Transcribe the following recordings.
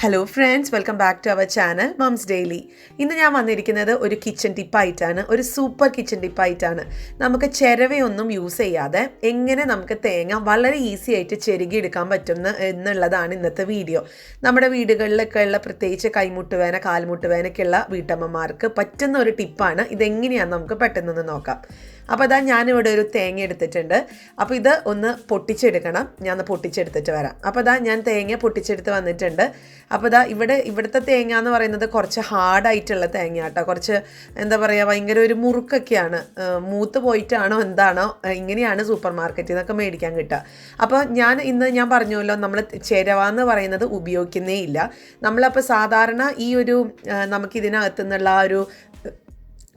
Hello friends, welcome back to our channel Moms Daily. ഇന്ന് ഞാൻ വന്നിരിക്കുന്നത് ഒരു കിച്ചൺ ടിപ്പായിട്ടാണ്, ഒരു സൂപ്പർ കിച്ചൺ ടിപ്പായിട്ടാണ്. നമുക്ക് ചിരവയൊന്നും യൂസ് ചെയ്യാതെ എങ്ങനെ നമുക്ക് തേങ്ങ വളരെ ഈസി ആയിട്ട് ചെരുകിയെടുക്കാൻ പറ്റും എന്നുള്ളതാണ് ഇന്നത്തെ വീഡിയോ. നമ്മുടെ വീടുകളിലൊക്കെ ഉള്ള പ്രത്യേകിച്ച് കൈമുട്ടുവേന കാൽമുട്ടുവേനൊക്കെയുള്ള വീട്ടമ്മമാർക്ക് പറ്റുന്ന ഒരു ടിപ്പാണ്. ഇതെങ്ങനെയാണെന്ന് നമുക്ക് പെട്ടെന്നൊന്ന് നോക്കാം. അപ്പോൾ അതാ ഞാനിവിടെ ഒരു തേങ്ങ എടുത്തിട്ടുണ്ട്. അപ്പോൾ ഇത് ഒന്ന് പൊട്ടിച്ചെടുക്കണം. ഞാൻ ഒന്ന് പൊട്ടിച്ചെടുത്തിട്ട് വരാം. അപ്പോൾ അതാ ഞാൻ തേങ്ങ പൊട്ടിച്ചെടുത്ത് വന്നിട്ടുണ്ട്. അപ്പോൾ ഇതാ ഇവിടുത്തെ തേങ്ങ എന്ന് പറയുന്നത് കുറച്ച് ഹാർഡായിട്ടുള്ള തേങ്ങ കേട്ടോ. കുറച്ച് എന്താ പറയുക, ഭയങ്കര ഒരു മുറുക്കൊക്കെയാണ്. മൂത്ത് പോയിട്ടാണോ എന്താണോ, ഇങ്ങനെയാണ് സൂപ്പർ മാർക്കറ്റിൽ നിന്നൊക്കെ മേടിക്കാൻ കിട്ടുക. അപ്പോൾ ഇന്ന് ഞാൻ പറഞ്ഞല്ലോ, നമ്മൾ ചിരവ എന്ന് പറയുന്നത് ഉപയോഗിക്കുന്നേ ഇല്ല. നമ്മളപ്പോൾ സാധാരണ ഈ ഒരു നമുക്കിതിനകത്തു നിന്നുള്ള ആ ഒരു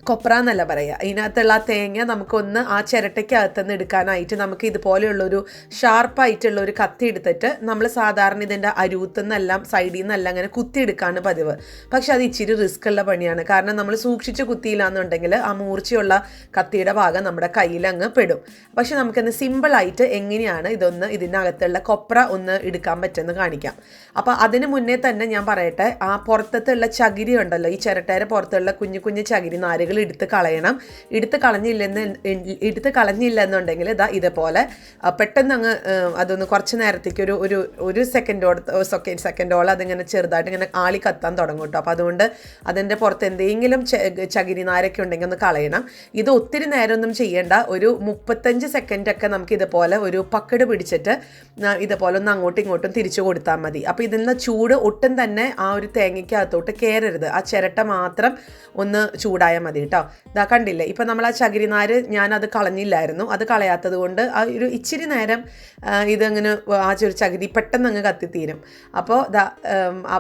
കൊപ്ര എന്നല്ല പറയുക, ഇതിനകത്തുള്ള തേങ്ങ നമുക്കൊന്ന് ആ ചിരട്ടയ്ക്കകത്തുനിന്ന് എടുക്കാനായിട്ട് നമുക്ക് ഇതുപോലെയുള്ളൊരു ഷാർപ്പായിട്ടുള്ള ഒരു കത്തി എടുത്തിട്ട് നമ്മൾ സാധാരണ ഇതിൻ്റെ അരുത്തുനിന്നെല്ലാം സൈഡിൽ നിന്നെല്ലാം അങ്ങനെ കുത്തിയെടുക്കാണ് പതിവ്. പക്ഷെ അത് ഇച്ചിരി റിസ്ക് ഉള്ള പണിയാണ്. കാരണം നമ്മൾ സൂക്ഷിച്ച് കുത്തിയില്ലാന്നുണ്ടെങ്കിൽ ആ മൂർച്ചയുള്ള കത്തിയുടെ ഭാഗം നമ്മുടെ കയ്യിലങ്ങ് പെടും. പക്ഷെ നമുക്കൊന്ന് സിമ്പിളായിട്ട് എങ്ങനെയാണ് ഇതിനകത്തുള്ള കൊപ്ര ഒന്ന് എടുക്കാൻ പറ്റുമെന്ന് കാണിക്കാം. അപ്പോൾ അതിന് മുന്നേ തന്നെ ഞാൻ പറയട്ടെ, ആ പുറത്തുള്ള ചകിരി ഉണ്ടല്ലോ, ഈ ചിരട്ടയുടെ പുറത്തുള്ള കുഞ്ഞു കുഞ്ഞു ചകിരി നാരുകൾ എടുത്ത് കളയണം. എടുത്ത് കളഞ്ഞില്ലെന്നുണ്ടെങ്കിൽ ഇതേപോലെ പെട്ടെന്ന് അങ്ങ് അതൊന്ന് കുറച്ച് നേരത്തേക്ക് ഒരു സെക്കൻഡോളം അതിങ്ങനെ ചെറുതായിട്ട് ഇങ്ങനെ ആളി കത്താൻ തുടങ്ങും കേട്ടോ. അപ്പോൾ അതുകൊണ്ട് അതിൻ്റെ പുറത്ത് എന്തെങ്കിലും ചകിരി നാരൊക്കെ ഉണ്ടെങ്കിൽ ഒന്ന് കളയണം. ഇത് ഒത്തിരി നേരമൊന്നും ചെയ്യേണ്ട, ഒരു 35 സെക്കൻഡൊക്കെ നമുക്ക് ഇതുപോലെ ഒരു പക്കട് പിടിച്ചിട്ട് ഇതുപോലെ ഒന്ന് അങ്ങോട്ടും ഇങ്ങോട്ടും തിരിച്ചു കൊടുത്താൽ മതി. അപ്പോൾ ഇതിൽ നിന്ന് ചൂട് ഒട്ടും തന്നെ ആ ഒരു തേങ്ങയ്ക്കകത്തോട്ട് കയറരുത്. ആ ചിരട്ട മാത്രം ഒന്ന് ചൂടായാൽ മതി കേട്ടോ. ഇതാ കണ്ടില്ലേ, ഇപ്പം നമ്മൾ ആ ചകിരിനാര് ഞാനത് കളഞ്ഞില്ലായിരുന്നു. അത് കളയാത്തത് കൊണ്ട് ആ ഒരു ഇച്ചിരി നേരം ഇതങ്ങനെ ആ ഒരു ചകിരി പെട്ടെന്ന് അങ്ങ് കത്തിത്തീരും. അപ്പോൾ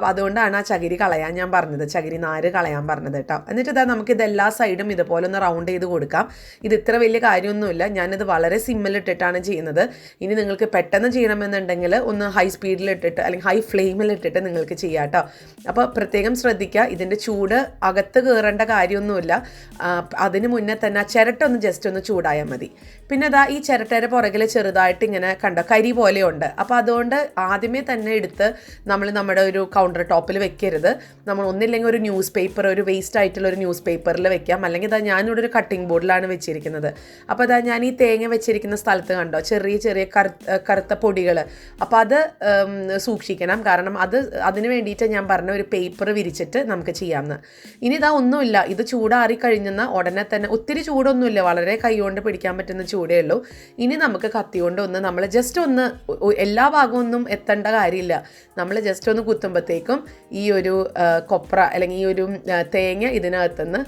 അതുകൊണ്ടാണ് ആ ചകിരി കളയാൻ ഞാൻ പറഞ്ഞത്, ചകിരിനാര് കളയാൻ പറഞ്ഞത് കേട്ടോ. എന്നിട്ട് നമുക്കിത് എല്ലാ സൈഡും ഇതുപോലെ ഒന്ന് റൗണ്ട് ചെയ്ത് കൊടുക്കാം. ഇത് ഇത്ര വലിയ കാര്യമൊന്നുമില്ല, ഞാനിത് വളരെ സിമ്മിലിട്ടിട്ടാണ് ചെയ്യുന്നത്. ഇനി നിങ്ങൾക്ക് പെട്ടെന്ന് ചെയ്യണമെന്നുണ്ടെങ്കിൽ ഒന്ന് ഹൈ സ്പീഡിലിട്ടിട്ട് അല്ലെങ്കിൽ ഹൈ ഫ്ലെയിമിലിട്ടിട്ട് നിങ്ങൾക്ക് ചെയ്യാം കേട്ടോ. അപ്പോൾ പ്രത്യേകം ശ്രദ്ധിക്കുക, ഇതിൻ്റെ ചൂട് അകത്ത് കയറേണ്ട കാര്യമൊന്നുമില്ല. അതിന് മുന്നേ തന്നെ ആ ചിരട്ട ഒന്ന് ജസ്റ്റ് ഒന്ന് ചൂടായാൽ മതി. പിന്നെ ഈ ചിരട്ടയുടെ പുറകിൽ ചെറുതായിട്ട് ഇങ്ങനെ കണ്ടോ കരി പോലെയുണ്ട്. അപ്പോൾ അതുകൊണ്ട് ആദ്യമേ തന്നെ എടുത്ത് നമ്മൾ നമ്മുടെ ഒരു കൗണ്ടർ ടോപ്പിൽ വെക്കരുത്. നമ്മൾ ഒന്നില്ലെങ്കിൽ ഒരു ന്യൂസ് പേപ്പർ, ഒരു വേസ്റ്റ് ആയിട്ടുള്ള ഒരു ന്യൂസ് പേപ്പറിൽ വെക്കാം. അല്ലെങ്കിൽ ഞാനിവിടെ ഒരു കട്ടിംഗ് ബോർഡിലാണ് വെച്ചിരിക്കുന്നത്. അപ്പോൾ ഞാൻ ഈ തേങ്ങ വെച്ചിരിക്കുന്ന സ്ഥലത്ത് കണ്ടോ ചെറിയ ചെറിയ കറുത്ത പൊടികൾ. അപ്പോൾ അത് സൂക്ഷിക്കണം. കാരണം അതിന് വേണ്ടിയിട്ട് ഞാൻ പറഞ്ഞ ഒരു പേപ്പർ വിരിച്ചിട്ട് നമുക്ക് ചെയ്യാമെന്ന്. ഇനി ഒന്നുമില്ല, ഇത് ചൂടാറി കഴിഞ്ഞെന്ന ഉടനെ തന്നെ, ഒത്തിരി ചൂടൊന്നുമില്ല, വളരെ കൈകൊണ്ട് പിടിക്കാൻ പറ്റുന്ന ചൂടേ ഉള്ളൂ. ഇനി നമുക്ക് കത്തി കൊണ്ട് നമ്മൾ ജസ്റ്റ് ഒന്ന് എല്ലാ ഭാഗവും ഒന്നും എത്തേണ്ട കാര്യമില്ല. നമ്മൾ ജസ്റ്റ് ഒന്ന് കുത്തുമ്പോഴത്തേക്കും ഈ ഒരു കൊപ്ര അല്ലെങ്കിൽ ഈ ഒരു തേങ്ങ ഇതിനകത്തുനിന്ന്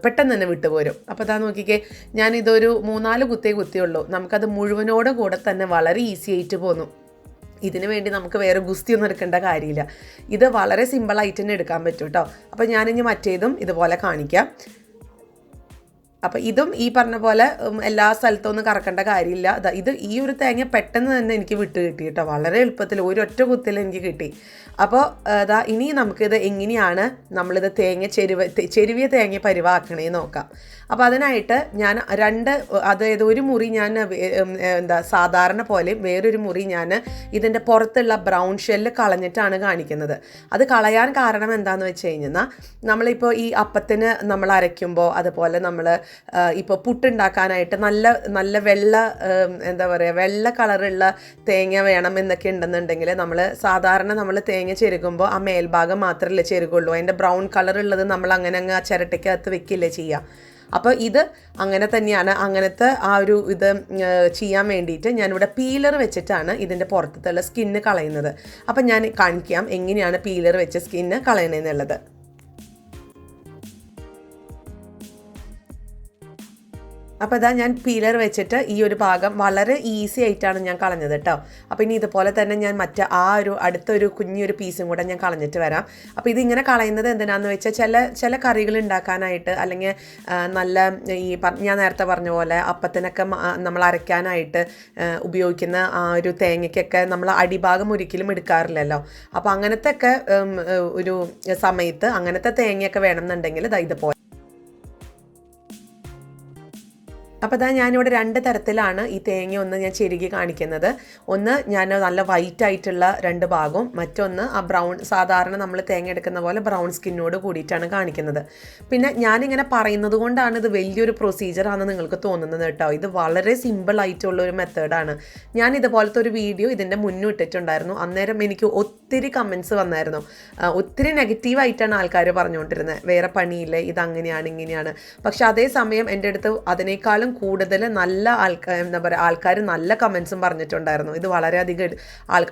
പെട്ടെന്ന് തന്നെ വിട്ടുപോരും. അപ്പോൾ നോക്കിക്കേ, ഞാനിതൊരു 3-4 കുത്തിയുള്ളൂ. നമുക്കത് മുഴുവനോട് കൂടെ തന്നെ വളരെ ഈസി ആയിട്ട് പോന്നു. ഇതിന് വേണ്ടി നമുക്ക് വേറെ ഗുസ്തിയൊന്നും എടുക്കേണ്ട കാര്യമില്ല. ഇത് വളരെ സിമ്പിളായിട്ട് തന്നെ എടുക്കാൻ പറ്റും കേട്ടോ. അപ്പോൾ ഞാനിനി മറ്റേതും ഇതുപോലെ കാണിക്കാം. അപ്പോൾ ഇതും ഈ പറഞ്ഞ പോലെ എല്ലാ സ്ഥലത്തും ഒന്നും കറക്കേണ്ട കാര്യമില്ല. ഈ ഒരു തേങ്ങ പെട്ടെന്ന് തന്നെ എനിക്ക് വിട്ട് കിട്ടി കേട്ടോ. വളരെ എളുപ്പത്തിൽ ഒരൊറ്റ കുത്തിൽ എനിക്ക് കിട്ടി. അപ്പോൾ ഇനി നമുക്കിത് എങ്ങനെയാണ് നമ്മളിത് ചെരുവിയ തേങ്ങ പരിവാക്കണേ നോക്കാം. അപ്പോൾ അതിനായിട്ട് ഞാൻ അതായത് ഒരു മുറി ഞാൻ സാധാരണ പോലെ, വേറൊരു മുറി ഞാൻ ഇതിൻ്റെ പുറത്തുള്ള ബ്രൗൺ ഷെല്ല് കളഞ്ഞിട്ടാണ് കാണിക്കുന്നത്. അത് കളയാൻ കാരണം എന്താണെന്ന് വെച്ച് കഴിഞ്ഞാൽ, നമ്മളിപ്പോൾ ഈ അപ്പത്തിന് നമ്മൾ അരയ്ക്കുമ്പോൾ, അതുപോലെ നമ്മൾ ഇപ്പോൾ പുട്ടുണ്ടാക്കാനായിട്ട് നല്ല വെള്ള കളറുള്ള തേങ്ങ വേണം എന്നൊക്കെ ഉണ്ടെന്നുണ്ടെങ്കിൽ നമ്മൾ തേങ്ങ ചെരുകുമ്പോൾ ആ മേൽഭാഗം മാത്രമല്ലേ ചെരുകുള്ളൂ. അതിൻ്റെ ബ്രൗൺ കളറുള്ളത് നമ്മൾ അങ്ങനെ അങ്ങ് ആ ചിരട്ടയ്ക്കകത്ത് വെക്കില്ലേ ചെയ്യുക. അപ്പോൾ ഇത് അങ്ങനെ തന്നെയാണ്. അങ്ങനത്തെ ആ ഒരു ഇത് ചെയ്യാൻ വേണ്ടിയിട്ട് ഞാനിവിടെ പീലർ വെച്ചിട്ടാണ് ഇതിൻ്റെ പുറത്തുള്ള സ്കിന്ന് കളയുന്നത്. അപ്പം ഞാൻ കാണിക്കാം എങ്ങനെയാണ് പീലർ വെച്ച് സ്കിന്ന് കളയണമെന്നുള്ളത്. അപ്പോൾ ഞാൻ പീലർ വെച്ചിട്ട് ഈ ഒരു ഭാഗം വളരെ ഈസി ആയിട്ടാണ് ഞാൻ കളഞ്ഞത് കേട്ടോ. അപ്പോൾ ഇനി ഇതുപോലെ തന്നെ ഞാൻ അടുത്തൊരു കുഞ്ഞൊരു പീസും കൂടെ ഞാൻ കളഞ്ഞിട്ട് വരാം. അപ്പോൾ ഇതിങ്ങനെ കളയുന്നത് എന്തിനാണെന്ന് വെച്ചാൽ ചില കറികൾ ഉണ്ടാക്കാനായിട്ട്, അല്ലെങ്കിൽ നല്ല ഞാൻ നേരത്തെ പറഞ്ഞ പോലെ അപ്പത്തിനൊക്കെ നമ്മൾ അരയ്ക്കാനായിട്ട് ഉപയോഗിക്കുന്ന ആ ഒരു തേങ്ങയ്ക്കൊക്കെ നമ്മൾ അടിഭാഗം ഒരിക്കലും എടുക്കാറില്ലല്ലോ. അപ്പോൾ അങ്ങനത്തെ ഒക്കെ ഒരു സമയത്ത് അങ്ങനത്തെ തേങ്ങയൊക്കെ വേണമെന്നുണ്ടെങ്കിൽ ഇതുപോലെ അപ്പോൾ അതാ ഞാനിവിടെ 2 തരത്തിലാണ് ഈ തേങ്ങ ഒന്ന് ഞാൻ ചെരുകി കാണിക്കുന്നത്. ഒന്ന് ഞാൻ നല്ല വൈറ്റ് ആയിട്ടുള്ള 2 ഭാഗവും, മറ്റൊന്ന് ആ ബ്രൗൺ സാധാരണ നമ്മൾ തേങ്ങ എടുക്കുന്ന പോലെ ബ്രൗൺ സ്കിന്നോട് കൂടിയിട്ടാണ് കാണിക്കുന്നത്. പിന്നെ ഞാനിങ്ങനെ പറയുന്നത് കൊണ്ടാണ് ഇത് വലിയൊരു പ്രൊസീജിയറാണെന്ന് നിങ്ങൾക്ക് തോന്നുന്നത് കേട്ടോ. ഇത് വളരെ സിമ്പിൾ ആയിട്ടുള്ളൊരു മെത്തേഡാണ്. ഞാൻ ഇതുപോലത്തെ ഒരു വീഡിയോ ഇതിൻ്റെ മുന്നേ ഇട്ടിട്ടുണ്ടായിരുന്നു. അന്നേരം എനിക്ക് ഒത്തിരി കമൻസ് വന്നായിരുന്നു. ഒത്തിരി നെഗറ്റീവായിട്ടാണ് ആൾക്കാർ പറഞ്ഞുകൊണ്ടിരുന്നത്, വേറെ പണിയില്ലേ, ഇതങ്ങനെയാണ് ഇങ്ങനെയാണ്. പക്ഷെ അതേസമയം എൻ്റെ അടുത്ത് അതിനേക്കാളും കൂടുതൽ നല്ല എന്താ പറയുക, ആൾക്കാർ നല്ല കമൻസും പറഞ്ഞിട്ടുണ്ടായിരുന്നു. ഇത് വളരെയധികം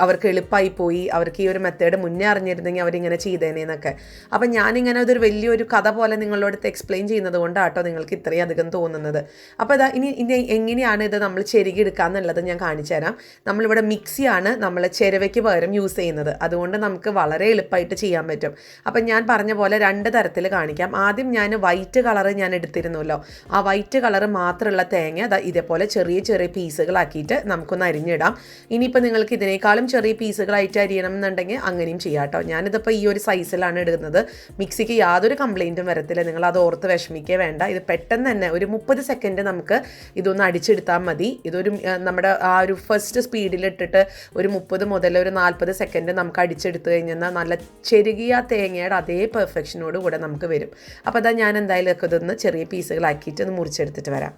അവർക്ക് എളുപ്പമായി പോയി, അവർക്ക് ഈ ഒരു മെത്തേഡ് മുന്നേ അറിഞ്ഞിരുന്നെങ്കിൽ അവരിങ്ങനെ ചെയ്തേനേന്നൊക്കെ. അപ്പം ഞാനിങ്ങനെ അതൊരു വലിയൊരു കഥ പോലെ നിങ്ങളോട് എക്സ്പ്ലെയിൻ ചെയ്യുന്നത് കൊണ്ടാട്ടോ നിങ്ങൾക്ക് ഇത്രയും അധികം തോന്നുന്നത്. അപ്പോൾ ഇതാ ഇനി എങ്ങനെയാണ് ഇത് നമ്മൾ ചെരുകി എടുക്കുക എന്നുള്ളത് ഞാൻ കാണിച്ചു തരാം. നമ്മളിവിടെ മിക്സിയാണ് നമ്മൾ ചിരവയ്ക്ക് പകരം യൂസ് ചെയ്യുന്നത്. അതുകൊണ്ട് നമുക്ക് വളരെ എളുപ്പമായിട്ട് ചെയ്യാൻ പറ്റും. അപ്പം ഞാൻ പറഞ്ഞ പോലെ 2 തരത്തിൽ കാണിക്കാം. ആദ്യം ഞാൻ വൈറ്റ് കളർ ഞാൻ എടുത്തിരുന്നല്ലോ. ആ വൈറ്റ് കളർ മാത്രമുള്ള തേങ്ങ ഇതേപോലെ ചെറിയ ചെറിയ പീസുകളാക്കിയിട്ട് നമുക്കൊന്ന് അരിഞ്ഞിടാം. ഇനിയിപ്പോൾ നിങ്ങൾക്ക് ഇതിനേക്കാളും ചെറിയ പീസുകളായിട്ട് അരിയണം എന്നുണ്ടെങ്കിൽ അങ്ങനെയും ചെയ്യാം കേട്ടോ. ഞാനിതിപ്പോൾ ഈ ഒരു സൈസിലാണ് ഇടുന്നത്. മിക്സിക്ക് യാതൊരു കംപ്ലൈൻറ്റും വരത്തില്ല, നിങ്ങൾ അത് ഓർത്ത് വിഷമിക്കേ വേണ്ട. ഇത് പെട്ടെന്ന് തന്നെ ഒരു 30 സെക്കൻഡ് നമുക്ക് ഇതൊന്ന് അടിച്ചെടുത്താൽ മതി. ഇതൊരു നമ്മുടെ ആ ഒരു ഫസ്റ്റ് സ്പീഡിലിട്ടിട്ട് ഒരു 30 മുതൽ ഒരു 40 സെക്കൻഡ് നമുക്ക് അടിച്ചെടുത്ത് കഴിഞ്ഞാൽ നല്ല ചെരുകിയ തേങ്ങയുടെ അതേ പെർഫെക്ഷനോട് കൂടെ നമുക്ക് വരും. അപ്പോൾ അതാ ഞാൻ എന്തായാലും ഒക്കെ ഇതൊന്ന് ചെറിയ പീസുകളാക്കിയിട്ട് ഒന്ന് മുറിച്ചെടുത്തിട്ട് വരാം.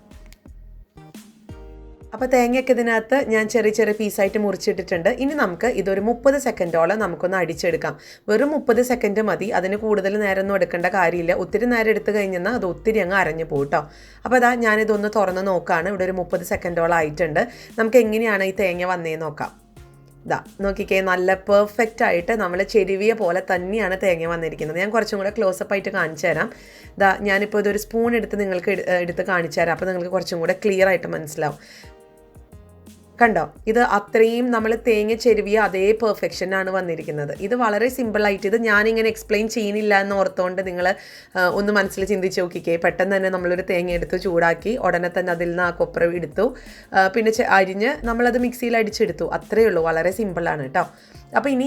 അപ്പോൾ തേങ്ങയൊക്കെ ഇതിനകത്ത് ഞാൻ ചെറിയ ചെറിയ പീസായിട്ട് മുറിച്ചിട്ടിട്ടുണ്ട്. ഇനി നമുക്ക് ഇതൊരു 30 സെക്കൻഡോളം നമുക്കൊന്ന് അടിച്ചെടുക്കാം. വെറും 30 സെക്കൻഡ് മതി, അതിന് കൂടുതൽ നേരം ഒന്നും എടുക്കേണ്ട കാര്യമില്ല. ഒത്തിരി നേരം എടുത്തു കഴിഞ്ഞാൽ അത് ഒത്തിരി അങ്ങ് അരഞ്ഞു പോട്ടോ. അപ്പോൾ അതാ ഞാനിതൊന്ന് തുറന്ന് നോക്കുകയാണ്. ഇവിടെ ഒരു 30 സെക്കൻഡോളം ആയിട്ടുണ്ട്. നമുക്ക് എങ്ങനെയാണ് ഈ തേങ്ങ വന്നേന്ന് നോക്കാം. ഇതാ നോക്കിക്കേ, നല്ല പെർഫെക്റ്റ് ആയിട്ട് നമ്മൾ ചെരുവിയ പോലെ തന്നെയാണ് തേങ്ങ വന്നിരിക്കുന്നത്. ഞാൻ കുറച്ചും കൂടെ ക്ലോസപ്പ് ആയിട്ട് കാണിച്ചു തരാം. ഇതാ ഞാനിപ്പോൾ ഇതൊരു സ്പൂൺ എടുത്ത് നിങ്ങൾക്ക് എടുത്ത് കാണിച്ചു തരാം. അപ്പോൾ നിങ്ങൾക്ക് കുറച്ചും കൂടെ ക്ലിയർ ആയിട്ട് മനസ്സിലാവും. കണ്ടോ, ഇത് അത്രയും നമ്മൾ തേങ്ങ ചെരുവിയ അതേ പെർഫെക്ഷനാണ് വന്നിരിക്കുന്നത്. ഇത് വളരെ സിമ്പിളായിട്ട്, ഇത് ഞാനിങ്ങനെ എക്സ്പ്ലെയിൻ ചെയ്യുന്നില്ല എന്ന് ഓർത്തുകൊണ്ട് നിങ്ങൾ ഒന്ന് മനസ്സിൽ ചിന്തിച്ച് നോക്കിക്കേ. പെട്ടെന്ന് തന്നെ നമ്മളൊരു തേങ്ങ എടുത്ത് ചൂടാക്കി ഉടനെ തന്നെ അതിൽ നിന്ന് ആ കൊപ്ര എടുത്തു, പിന്നെ അരിഞ്ഞ് നമ്മളത് മിക്സിയിൽ അടിച്ചെടുത്തു. അത്രയേ ഉള്ളൂ, വളരെ സിമ്പിളാണ് കേട്ടോ. അപ്പോൾ ഇനി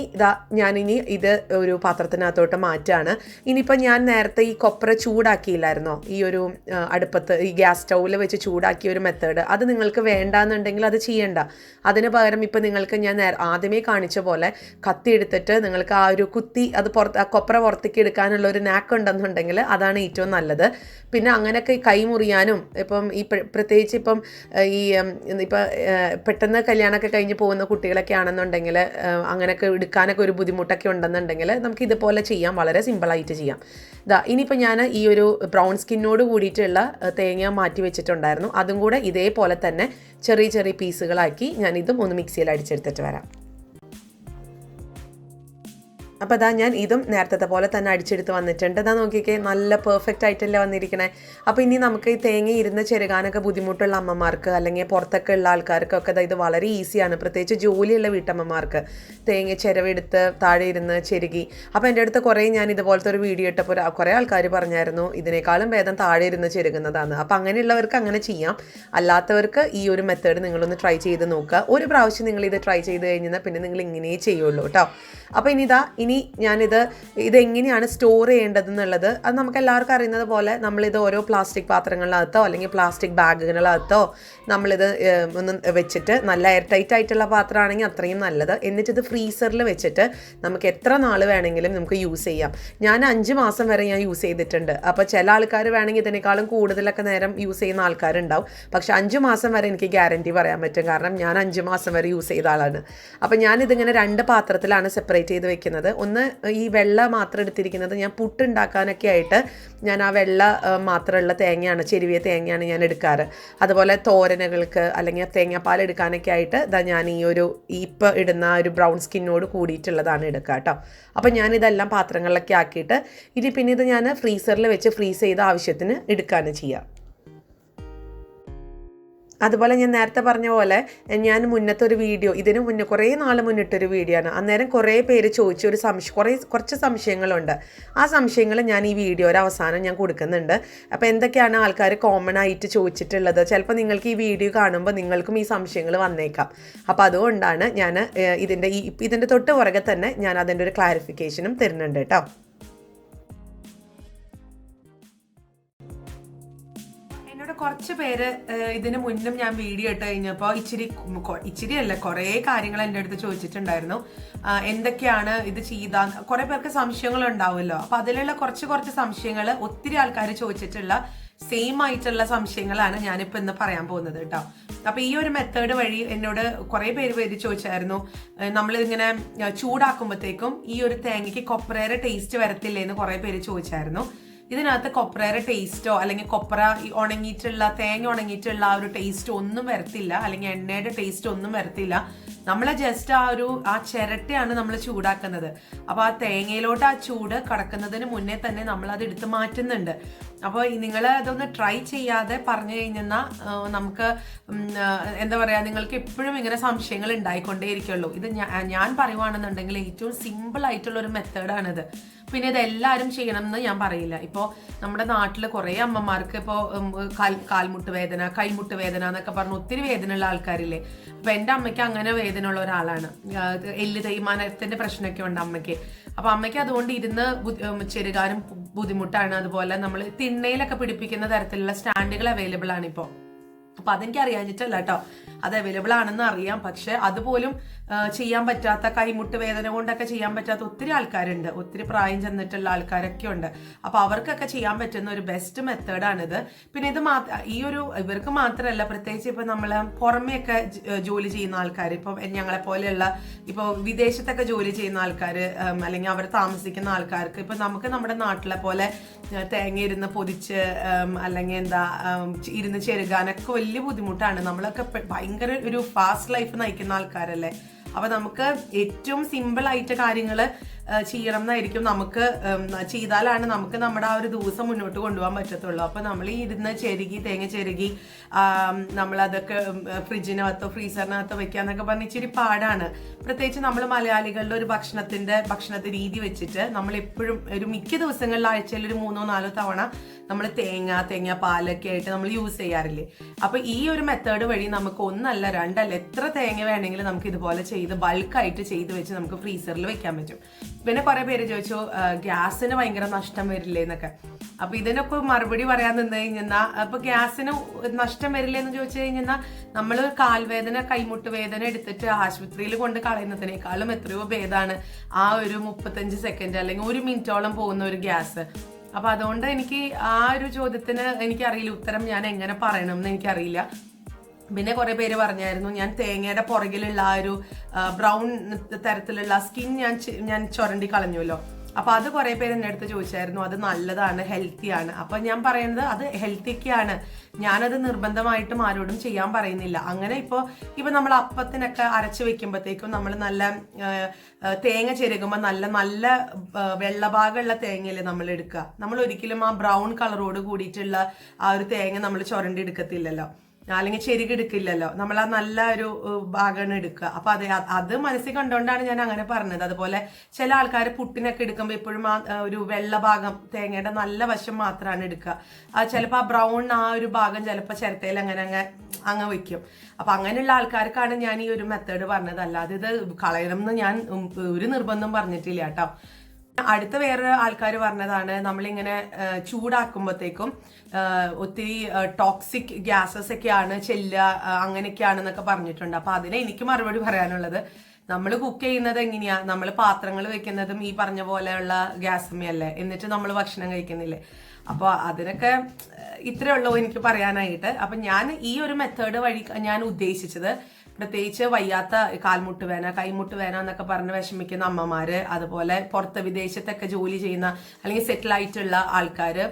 ഞാനിനി ഇത് ഒരു പാത്രത്തിനകത്തോട്ട് മാറ്റുകയാണ്. ഇനിയിപ്പോൾ ഞാൻ നേരത്തെ ഈ കൊപ്ര ചൂടാക്കിയില്ലായിരുന്നോ, ഈ ഒരു അടുപ്പത്ത് ഈ ഗ്യാസ് സ്റ്റൗവിൽ വെച്ച് ചൂടാക്കിയ ഒരു മെത്തേഡ്, അത് നിങ്ങൾക്ക് വേണ്ടാന്നുണ്ടെങ്കിൽ അത് ചെയ്യണ്ട. അതിന് പകരം ഇപ്പം നിങ്ങൾക്ക് ഞാൻ ആദ്യമേ കാണിച്ച പോലെ കത്തി എടുത്തിട്ട് നിങ്ങൾക്ക് ആ ഒരു കുത്തി അത് കൊപ്ര പുറത്തേക്ക് എടുക്കാനുള്ള ഒരു നാക്ക് ഉണ്ടെന്നുണ്ടെങ്കിൽ അതാണ് ഏറ്റവും നല്ലത്. പിന്നെ അങ്ങനെയൊക്കെ കൈ മുറിയാനും ഇപ്പം ഈ പ്രത്യേകിച്ച് ഇപ്പം ഈ ഇപ്പം പെട്ടെന്ന് കല്യാണമൊക്കെ കഴിഞ്ഞ് പോകുന്ന കുട്ടികളൊക്കെ ആണെന്നുണ്ടെങ്കിൽ അങ്ങനെയൊക്കെ എടുക്കാനൊക്കെ ഒരു ബുദ്ധിമുട്ടൊക്കെ ഉണ്ടെന്നുണ്ടെങ്കിൽ നമുക്ക് ഇതുപോലെ ചെയ്യാം, വളരെ സിമ്പിളായിട്ട് ചെയ്യാം. ഇനിയിപ്പോൾ ഞാൻ ഈ ഒരു ബ്രൗൺ സ്കിന്നോട് കൂടിയിട്ടുള്ള തേങ്ങ മാറ്റി വെച്ചിട്ടുണ്ടായിരുന്നു. അതും കൂടെ ഇതേപോലെ തന്നെ ചെറിയ ചെറിയ പീസുകളാക്കി ഞാൻ ഇതും ഒന്ന് മിക്സിയിൽ അടിച്ചെടുത്തിട്ട് വരാം. അപ്പോൾ അതാ ഞാൻ ഇതും നേരത്തെ പോലെ തന്നെ അടിച്ചെടുത്ത് വന്നിട്ടുണ്ട്. അതാ നോക്കിക്കേ, നല്ല പെർഫെക്റ്റ് ആയിട്ടല്ലേ വന്നിരിക്കണേ. അപ്പോൾ ഇനി നമുക്ക് ഈ തേങ്ങ ഇരുന്ന് ചെരുകാനൊക്കെ ബുദ്ധിമുട്ടുള്ള അമ്മമാർക്ക് അല്ലെങ്കിൽ പുറത്തൊക്കെ ഉള്ള ആൾക്കാർക്കൊക്കെ ഇത് വളരെ ഈസിയാണ്. പ്രത്യേകിച്ച് ജോലിയുള്ള വീട്ടമ്മമാർക്ക് തേങ്ങ ചിരവെടുത്ത് താഴെ ഇരുന്ന് ചെരുകി. അപ്പോൾ എൻ്റെ അടുത്ത് കുറേ ഞാൻ ഇതുപോലത്തെ ഒരു വീഡിയോ ഇട്ടപ്പോൾ കുറേ ആൾക്കാർ പറഞ്ഞായിരുന്നു ഇതിനേക്കാളും ഭേദം താഴെ ഇരുന്ന് ചെരുകുന്നതാണ്. അപ്പോൾ അങ്ങനെയുള്ളവർക്ക് അങ്ങനെ ചെയ്യാം. അല്ലാത്തവർക്ക് ഈ ഒരു മെത്തേഡ് നിങ്ങളൊന്ന് ട്രൈ ചെയ്ത് നോക്കുക. ഒരു പ്രാവശ്യം നിങ്ങളിത് ട്രൈ ചെയ്ത് കഴിഞ്ഞാൽ പിന്നെ നിങ്ങൾ ഇങ്ങനെ ചെയ്യുള്ളൂ കേട്ടോ. അപ്പോൾ ഇനി ഇതെങ്ങനെയാണ് സ്റ്റോർ ചെയ്യേണ്ടതെന്നുള്ളത് അത് നമുക്ക് എല്ലാവർക്കും അറിയുന്നത് പോലെ നമ്മളിത് ഓരോ പ്ലാസ്റ്റിക് പാത്രങ്ങളിനകത്തോ അല്ലെങ്കിൽ പ്ലാസ്റ്റിക് ബാഗുകളിനകത്തോ നമ്മളിത് ഒന്ന് വെച്ചിട്ട്, നല്ല എയർ ടൈറ്റ് ആയിട്ടുള്ള പാത്രമാണെങ്കിൽ അത്രയും നല്ലത്. എന്നിട്ടിത് ഫ്രീസറിൽ വെച്ചിട്ട് നമുക്ക് എത്ര നാൾ വേണമെങ്കിലും നമുക്ക് യൂസ് ചെയ്യാം. ഞാൻ 5 മാസം വരെ ഞാൻ യൂസ് ചെയ്തിട്ടുണ്ട്. അപ്പോൾ ചില ആൾക്കാർ വേണമെങ്കിൽ ഇതിനേക്കാളും കൂടുതലൊക്കെ നേരം യൂസ് ചെയ്യുന്ന ആൾക്കാരുണ്ടാവും. പക്ഷേ 5 മാസം വരെ എനിക്ക് ഗ്യാരണ്ടി പറയാൻ പറ്റും, കാരണം ഞാൻ 5 മാസം വരെ യൂസ് ചെയ്ത ആളാണ്. അപ്പോൾ ഞാനിതിങ്ങനെ 2 പാത്രത്തിലാണ് സെപ്പറേറ്റ് ചെയ്ത് വെക്കുന്നത്. ഒന്ന് ഈ വെള്ള മാത്രം എടുത്തിരിക്കുന്നത് ഞാൻ പുട്ടുണ്ടാക്കാനൊക്കെ ആയിട്ട് ഞാൻ ആ വെള്ള മാത്രമുള്ള തേങ്ങയാണ്, ചെരുവിയ തേങ്ങയാണ് ഞാൻ എടുക്കാറ്. അതുപോലെ തോരനുകൾക്ക് അല്ലെങ്കിൽ തേങ്ങാപ്പാൽ എടുക്കാനൊക്കെ ആയിട്ട് ഞാൻ ഈ ഒരു ഇപ്പം ഇടുന്ന ഒരു ബ്രൗൺ സ്കിന്നോട് കൂടിയിട്ടുള്ളതാണ് എടുക്കുക കേട്ടോ. അപ്പോൾ ഞാനിതെല്ലാം പാത്രങ്ങളിലൊക്കെ ആക്കിയിട്ട് പിന്നെ ഇത് ഞാൻ ഫ്രീസറിൽ വെച്ച് ഫ്രീസ് ചെയ്ത ആവശ്യത്തിന് എടുക്കുകയാണ് ചെയ്യുക. അതുപോലെ ഞാൻ നേരത്തെ പറഞ്ഞ പോലെ ഞാൻ മുന്നത്തെ ഒരു വീഡിയോ, ഇതിന് മുന്നേ കുറേ നാൾ മുന്നിട്ടൊരു വീഡിയോ ആണ്. അന്നേരം കുറേ പേര് ചോദിച്ച ഒരു കുറച്ച് സംശയങ്ങളുണ്ട്. ആ സംശയങ്ങൾ ഞാൻ ഈ വീഡിയോയുടെ അവസാനം ഞാൻ കൊടുക്കുന്നുണ്ട്. അപ്പോൾ എന്തൊക്കെയാണ് ആൾക്കാർ കോമൺ ആയിട്ട് ചോദിച്ചിട്ടുള്ളത്, ചിലപ്പോൾ നിങ്ങൾക്ക് ഈ വീഡിയോ കാണുമ്പോൾ നിങ്ങൾക്കും ഈ സംശയങ്ങൾ വന്നേക്കാം. അപ്പോൾ അതുകൊണ്ടാണ് ഞാൻ ഇതിൻ്റെ തൊട്ട് പുറകെ തന്നെ ഞാൻ അതിൻ്റെ ഒരു ക്ലാരിഫിക്കേഷനും തരുന്നുണ്ട് കേട്ടോ. കുറച്ച് പേര് ഇതിന് മുന്നും ഞാൻ വീഡിയോ ഇട്ട് കഴിഞ്ഞപ്പോൾ ഇച്ചിരി അല്ല കുറേ കാര്യങ്ങൾ എൻ്റെ അടുത്ത് ചോദിച്ചിട്ടുണ്ടായിരുന്നു. എന്തൊക്കെയാണ് ഇത് ചെയ്താൽ, കുറെ പേർക്ക് സംശയങ്ങൾ ഉണ്ടാവുമല്ലോ. അപ്പൊ അതിലുള്ള കുറച്ച് സംശയങ്ങൾ ഒത്തിരി ആൾക്കാർ ചോദിച്ചിട്ടുള്ള സെയിം ആയിട്ടുള്ള സംശയങ്ങളാണ് ഞാനിപ്പോ ഇന്ന് പറയാൻ പോകുന്നത് കേട്ടോ. അപ്പൊ ഈ ഒരു മെത്തേഡ് വഴി എന്നോട് കുറെ പേര് ചോദിച്ചായിരുന്നു, നമ്മൾ ഇങ്ങനെ ചൂടാക്കുമ്പോഴത്തേക്കും ഈ ഒരു തേങ്ങയ്ക്ക് കൊപ്രയുടെ ടേസ്റ്റ് വരത്തില്ലേ എന്ന് കുറെ പേര് ചോദിച്ചായിരുന്നു. ഇതിനകത്ത് കൊപ്രയുടെ ടേസ്റ്റോ അല്ലെങ്കിൽ കൊപ്ര ഉണങ്ങിയിട്ടുള്ള തേങ്ങ ഉണങ്ങിയിട്ടുള്ള ആ ഒരു ടേസ്റ്റ് ഒന്നും വരത്തില്ല, അല്ലെങ്കിൽ എണ്ണയുടെ ടേസ്റ്റ് ഒന്നും വരത്തില്ല. നമ്മൾ ജസ്റ്റ് ആ ചിരട്ടയാണ് നമ്മൾ ചൂടാക്കുന്നത്. അപ്പൊ ആ തേങ്ങയിലോട്ട് ആ ചൂട് കടക്കുന്നതിന് മുന്നേ തന്നെ നമ്മൾ അത് എടുത്ത് മാറ്റുന്നുണ്ട്. അപ്പോൾ നിങ്ങൾ അതൊന്ന് ട്രൈ ചെയ്യാതെ പറഞ്ഞു കഴിഞ്ഞാൽ നമുക്ക് എന്താ പറയാ, നിങ്ങൾക്ക് എപ്പോഴും ഇങ്ങനെ സംശയങ്ങൾ ഉണ്ടായിക്കൊണ്ടേയിരിക്കുള്ളൂ. ഇത് ഞാൻ പറയുവാണെന്നുണ്ടെങ്കിൽ ഏറ്റവും സിമ്പിൾ ആയിട്ടുള്ള ഒരു മെത്തേഡാണിത്. പിന്നെ ഇത് എല്ലാവരും ചെയ്യണം എന്ന് ഞാൻ പറയില്ല. ഇപ്പോൾ നമ്മുടെ നാട്ടിൽ കുറേ അമ്മമാർക്ക് ഇപ്പോൾ കാൽമുട്ട് വേദന, കൈമുട്ട് വേദന എന്നൊക്കെ പറഞ്ഞ് ഒത്തിരി വേദനയുള്ള ആൾക്കാരില്ലേ. അപ്പൊ എൻ്റെ അമ്മയ്ക്ക് അങ്ങനെ വേദന ഉള്ള ഒരാളാണ്. എല്ല് തേയ്മാനത്തിന്റെ പ്രശ്നമൊക്കെ ഉണ്ട് അമ്മയ്ക്ക്. അപ്പൊ അമ്മയ്ക്ക് അതുകൊണ്ട് ഇരുന്ന് ചെരുകാനും ബുദ്ധിമുട്ടാണ്. അതുപോലെ നമ്മൾ തിണ്ണയിലൊക്കെ പിടിപ്പിക്കുന്ന തരത്തിലുള്ള സ്റ്റാൻഡുകൾ അവൈലബിൾ ആണ് ഇപ്പോൾ. അപ്പൊ അതെനിക്ക് അറിയാഞ്ഞിട്ടല്ല കേട്ടോ, അത് അവൈലബിൾ ആണെന്ന് അറിയാം. പക്ഷെ അതുപോലും ചെയ്യാൻ പറ്റാത്ത, കൈമുട്ട് വേദന കൊണ്ടൊക്കെ ചെയ്യാൻ പറ്റാത്ത ഒത്തിരി ആൾക്കാരുണ്ട്, ഒത്തിരി പ്രായം ചെന്നിട്ടുള്ള ആൾക്കാരൊക്കെ ഉണ്ട്. അപ്പൊ അവർക്കൊക്കെ ചെയ്യാൻ പറ്റുന്ന ഒരു ബെസ്റ്റ് മെത്തേഡാണിത്. പിന്നെ ഇത് ഇവർക്ക് മാത്രമല്ല, പ്രത്യേകിച്ച് ഇപ്പൊ നമ്മള് പുറമെയൊക്കെ ജോലി ചെയ്യുന്ന ആൾക്കാർ, ഇപ്പൊ ഞങ്ങളെ പോലെയുള്ള ഇപ്പൊ വിദേശത്തൊക്കെ ജോലി ചെയ്യുന്ന ആൾക്കാർ, അല്ലെങ്കിൽ അവർ താമസിക്കുന്ന ആൾക്കാർക്ക് ഇപ്പൊ നമുക്ക് നമ്മുടെ നാട്ടിലെ പോലെ തേങ്ങ ഇരുന്ന് പൊതിച്ച് അല്ലെങ്കിൽ ഇരുന്ന് ചെരുകാനൊക്കെ വലിയ ബുദ്ധിമുട്ടാണ്. നമ്മളൊക്കെ ഭയങ്കര ഒരു ഫാസ്റ്റ് ലൈഫ് നയിക്കുന്ന ആൾക്കാരല്ലേ. അപ്പൊ നമുക്ക് ഏറ്റവും സിമ്പിൾ ആയിട്ട് കാര്യങ്ങൾ ചെയ്യണം എന്നായിരിക്കും. നമുക്ക് ചെയ്താലാണ് നമുക്ക് നമ്മുടെ ആ ഒരു ദിവസം മുന്നോട്ട് കൊണ്ടുപോകാൻ പറ്റത്തുള്ളൂ. അപ്പൊ നമ്മൾ ഈ ഇരുന്ന് തേങ്ങ ചെരുകി നമ്മളതൊക്കെ ഫ്രിഡ്ജിനകത്തോ ഫ്രീസറിനകത്തോ വെക്കാന്നൊക്കെ പറഞ്ഞ് ഇച്ചിരി പാടാണ്. പ്രത്യേകിച്ച് നമ്മൾ മലയാളികളുടെ ഒരു ഭക്ഷണ രീതി വെച്ചിട്ട് നമ്മൾ എപ്പോഴും ഒരു മിക്ക ദിവസങ്ങളിൽ ആഴ്ചയിൽ ഒരു 3-4 തവണ നമ്മൾ തേങ്ങ പാലൊക്കെ ആയിട്ട് നമ്മൾ യൂസ് ചെയ്യാറില്ലേ. അപ്പൊ ഈ ഒരു മെത്തേഡ് വഴി നമുക്ക് 1 അല്ല 2 അല്ല എത്ര തേങ്ങ വേണമെങ്കിലും നമുക്ക് ഇതുപോലെ ചെയ്ത് ബൾക്കായിട്ട് ചെയ്ത് വെച്ച് നമുക്ക് ഫ്രീസറിൽ വെക്കാൻ പറ്റും. പിന്നെ കുറെ പേര് ചോദിച്ചു ഗ്യാസിന് ഭയങ്കര നഷ്ടം വരില്ലേ എന്നൊക്കെ. അപ്പൊ ഇതിനൊക്കെ മറുപടി പറയാൻ നിന്ന് കഴിഞ്ഞാൽ, അപ്പൊ ഗ്യാസിന് നഷ്ടം വരില്ലേ എന്ന് ചോദിച്ചു കഴിഞ്ഞാൽ, നമ്മൾ കാൽവേദന കൈമുട്ട് വേദന എടുത്തിട്ട് ആശുപത്രിയിൽ കൊണ്ട് കളയുന്നതിനേക്കാളും എത്രയോ ഭേദമാണ് ആ ഒരു 35 സെക്കൻഡ് അല്ലെങ്കിൽ 1 മിനിറ്റോളം പോകുന്ന ഒരു ഗ്യാസ്. അപ്പൊ അതുകൊണ്ട് എനിക്ക് ആ ഒരു ചോദ്യത്തിന് എനിക്കറിയില്ല, ഉത്തരം ഞാൻ എങ്ങനെ പറയണം എന്ന് എനിക്കറിയില്ല. പിന്നെ കുറെ പേര് പറഞ്ഞായിരുന്നു, ഞാൻ തേങ്ങയുടെ പുറകിലുള്ള ആ ഒരു ബ്രൗൺ തരത്തിലുള്ള സ്കിൻ ഞാൻ ചുരണ്ടി കളഞ്ഞുവല്ലോ. അപ്പൊ അത് കുറെ പേര് എൻ്റെ അടുത്ത് ചോദിച്ചായിരുന്നു, അത് നല്ലതാണ്, ഹെൽത്തിയാണ്. അപ്പൊ ഞാൻ പറയുന്നത് അത് ഹെൽത്തിക്കാണ്, ഞാനത് നിർബന്ധമായിട്ടും ആരോടും ചെയ്യാൻ പറയുന്നില്ല. അങ്ങനെ ഇപ്പൊ നമ്മൾ അപ്പത്തിനൊക്കെ അരച്ചു വെക്കുമ്പോഴത്തേക്കും നമ്മൾ നല്ല തേങ്ങ ചെരുകുമ്പോൾ നല്ല വെള്ളഭാഗമുള്ള തേങ്ങയല്ലേ നമ്മൾ എടുക്കുക. നമ്മൾ ഒരിക്കലും ആ ബ്രൗൺ കളറോട് കൂടിയിട്ടുള്ള ആ ഒരു തേങ്ങ നമ്മൾ ചുരണ്ടി എടുക്കത്തില്ലല്ലോ, അല്ലെങ്കിൽ ചെരുകെടുക്കില്ലല്ലോ. നമ്മൾ ആ നല്ല ഒരു ഭാഗമാണ് എടുക്കുക. അപ്പൊ അത് മനസ്സിൽ കണ്ടുകൊണ്ടാണ് ഞാൻ അങ്ങനെ പറഞ്ഞത്. അതുപോലെ ചില ആൾക്കാർ പുട്ടിനൊക്കെ എടുക്കുമ്പോൾ എപ്പോഴും ആ ഒരു വെള്ള ഭാഗം തേങ്ങയുടെ നല്ല വശം മാത്രമാണ് എടുക്കുക. ചിലപ്പോൾ ആ ബ്രൗൺ ആ ഒരു ഭാഗം ചിലപ്പോൾ ചിരട്ടയിൽ അങ്ങ് വെക്കും. അപ്പൊ അങ്ങനെയുള്ള ആൾക്കാർക്കാണ് ഞാൻ ഈ ഒരു മെത്തേഡ് പറഞ്ഞത്. അല്ലാതെ ഇത് കളയണം എന്ന് ഞാൻ ഒരു നിർബന്ധം പറഞ്ഞിട്ടില്ല കേട്ടോ. അടുത്ത വേറെ ആൾക്കാർ പറഞ്ഞതാണ്, നമ്മളിങ്ങനെ ചൂടാക്കുമ്പോഴത്തേക്കും ഒത്തിരി ടോക്സിക് ഗ്യാസസ് ഒക്കെയാണ് ചെല്ലുക, അങ്ങനെയൊക്കെയാണെന്നൊക്കെ പറഞ്ഞിട്ടുണ്ട്. അപ്പൊ അതിനെ എനിക്ക് മറുപടി പറയാനുള്ളത്, നമ്മൾ കുക്ക് ചെയ്യുന്നത് എങ്ങനെയാ, നമ്മൾ പാത്രങ്ങൾ വെക്കുന്നതും ഈ പറഞ്ഞ പോലെയുള്ള ഗ്യാസമ്മയല്ലേ, എന്നിട്ട് നമ്മൾ ഭക്ഷണം കഴിക്കുന്നില്ലേ. അപ്പൊ അതിനൊക്കെ ഇത്രേ ഉള്ളൂ എനിക്ക് പറയാനായിട്ട്. അപ്പൊ ഞാൻ ഈ ഒരു മെത്തേഡ് വഴി ഞാൻ ഉദ്ദേശിച്ചത്, പ്രത്യേകിച്ച് വയ്യാത്ത കാൽമുട്ട് വേന കൈമുട്ട് വേന എന്നൊക്കെ പറഞ്ഞ് വിഷമിക്കുന്ന അമ്മമാര്, അതുപോലെ പുറത്ത് വിദേശത്തൊക്കെ ജോലി ചെയ്യുന്ന അല്ലെങ്കിൽ സെറ്റിൽ ആയിട്ടുള്ള ആൾക്കാര്,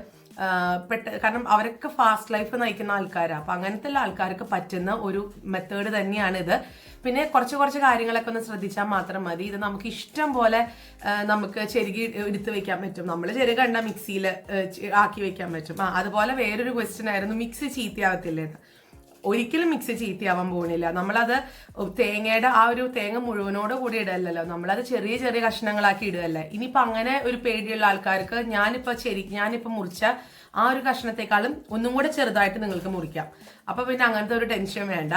കാരണം അവരൊക്കെ ഫാസ്റ്റ് ലൈഫ് നയിക്കുന്ന ആൾക്കാരാണ്. അപ്പൊ അങ്ങനത്തെ ആൾക്കാർക്ക് പറ്റുന്ന ഒരു മെത്തേഡ് തന്നെയാണിത്. പിന്നെ കുറച്ച് കാര്യങ്ങളൊക്കെ ഒന്ന് ശ്രദ്ധിച്ചാൽ മാത്രം മതി. ഇത് നമുക്ക് ഇഷ്ടം പോലെ നമുക്ക് ചെരുകി എടുത്ത് വെക്കാൻ പറ്റും. നമ്മൾ ചെരുക കണ്ട മിക്സിയിൽ ആക്കി വെക്കാൻ പറ്റും. അതുപോലെ വേറൊരു ക്വസ്റ്റ്യൻ ആയിരുന്നു, മിക്സി ചീത്തയാവത്തില്ലേന്ന്. ഒരിക്കലും മിക്സി ചീത്തയാവാൻ പോകുന്നില്ല. നമ്മളത് തേങ്ങയുടെ ആ ഒരു തേങ്ങ മുഴുവനോട് കൂടി ഇടല്ലോ, നമ്മളത് ചെറിയ കഷ്ണങ്ങളാക്കി ഇടുകയല്ലേ. ഇനിയിപ്പോൾ അങ്ങനെ ഒരു പേടിയുള്ള ആൾക്കാർക്ക് ഞാനിപ്പോൾ മുറിച്ച ആ ഒരു കഷ്ണത്തെക്കാളും ഒന്നും കൂടെ ചെറുതായിട്ട് നിങ്ങൾക്ക് മുറിക്കാം. അപ്പൊ പിന്നെ അങ്ങനത്തെ ഒരു ടെൻഷൻ വേണ്ട.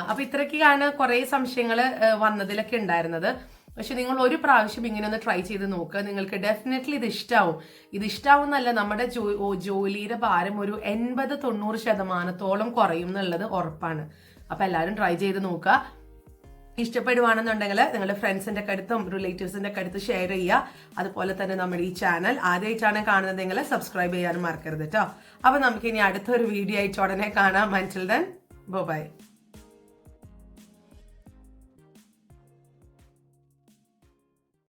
അപ്പോൾ ഇത്രയൊക്കെയാണ് കുറേ സംശയങ്ങൾ വന്നതിലൊക്കെ ഉണ്ടായിരുന്നത്. പക്ഷെ നിങ്ങൾ ഒരു പ്രാവശ്യം ഇങ്ങനെ ഒന്ന് ട്രൈ ചെയ്ത് നോക്കുക, നിങ്ങൾക്ക് ഡെഫിനറ്റ്ലി ഇത് ഇഷ്ടാവും. ഇത് ഇഷ്ടാവും എന്നല്ല, നമ്മുടെ ജോലിയുടെ ഭാരം ഒരു 80-90% കുറയും എന്നുള്ളത് ഉറപ്പാണ്. അപ്പോൾ എല്ലാവരും ട്രൈ ചെയ്ത് നോക്കുക. ഇഷ്ടപ്പെടുവാണെന്നുണ്ടെങ്കിൽ നിങ്ങളുടെ ഫ്രണ്ട്സിൻ്റെ അടുത്തും റിലേറ്റീവ്സിൻ്റെ അടുത്ത് ഷെയർ ചെയ്യുക. അതുപോലെ തന്നെ നമ്മുടെ ഈ ചാനൽ ആദ്യമായിട്ടാണ് കാണുന്നതെങ്കിൽ സബ്സ്ക്രൈബ് ചെയ്യാനും മറക്കരുത് കേട്ടോ. അപ്പോൾ നമുക്കിനി അടുത്തൊരു വീഡിയോ ആയിട്ട് ഉടനെ കാണാം. Until then, bye bye.